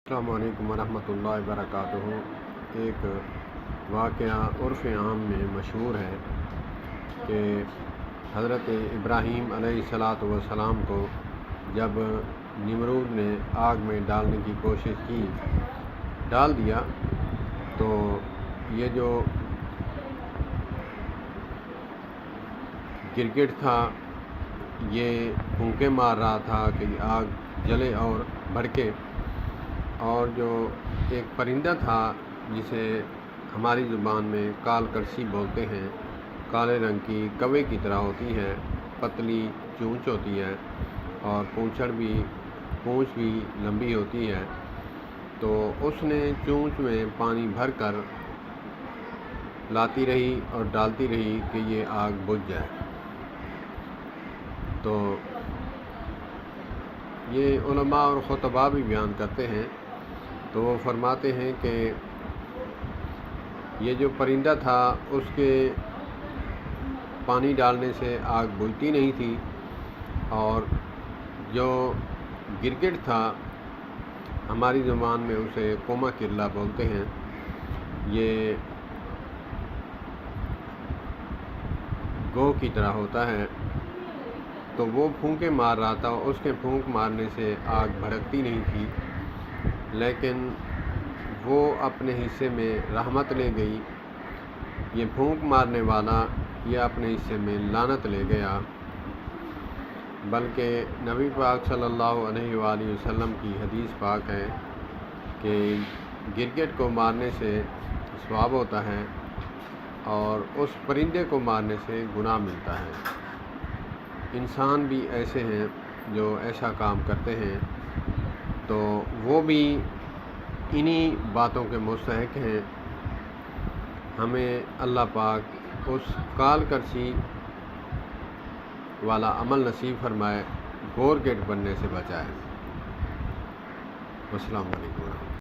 السلام علیکم ورحمۃ اللہ وبرکاتہ۔ ایک واقعہ عرف عام میں مشہور ہے کہ حضرت ابراہیم علیہ السلام کو جب نمرود نے آگ میں ڈالنے کی کوشش کی، ڈال دیا، تو یہ جو گرگٹ تھا یہ پھونکے مار رہا تھا کہ آگ جلے اور بھڑکے، اور جو ایک پرندہ تھا جسے ہماری زبان میں کال کرسی بولتے ہیں، کالے رنگ کی کوے کی طرح ہوتی ہے، پتلی چونچ ہوتی ہے اور پونچھ بھی لمبی ہوتی ہے، تو اس نے چونچ میں پانی بھر کر لاتی رہی اور ڈالتی رہی کہ یہ آگ بجھ جائے۔ تو یہ علماء اور خطباء بھی بیان کرتے ہیں، تو وہ فرماتے ہیں کہ یہ جو پرندہ تھا اس کے پانی ڈالنے سے آگ بجھتی نہیں تھی، اور جو گرگٹ تھا ہماری زبان میں اسے کوما کرلا بولتے ہیں، یہ گو کی طرح ہوتا ہے، تو وہ پھونکے مار رہا تھا، اس کے پھونک مارنے سے آگ بھڑکتی نہیں تھی، لیکن وہ اپنے حصے میں رحمت لے گئی، یہ پھونک مارنے والا یہ اپنے حصے میں لعنت لے گیا۔ بلکہ نبی پاک صلی اللہ علیہ وآلہ وسلم کی حدیث پاک ہے کہ گرگٹ کو مارنے سے ثواب ہوتا ہے اور اس پرندے کو مارنے سے گناہ ملتا ہے۔ انسان بھی ایسے ہیں جو ایسا کام کرتے ہیں، تو وہ بھی انہی باتوں کے مستحق ہیں۔ ہمیں اللہ پاک اس کال کرسی والا عمل نصیب فرمائے، گورگٹ بننے سے بچائے۔ السلام علیکم۔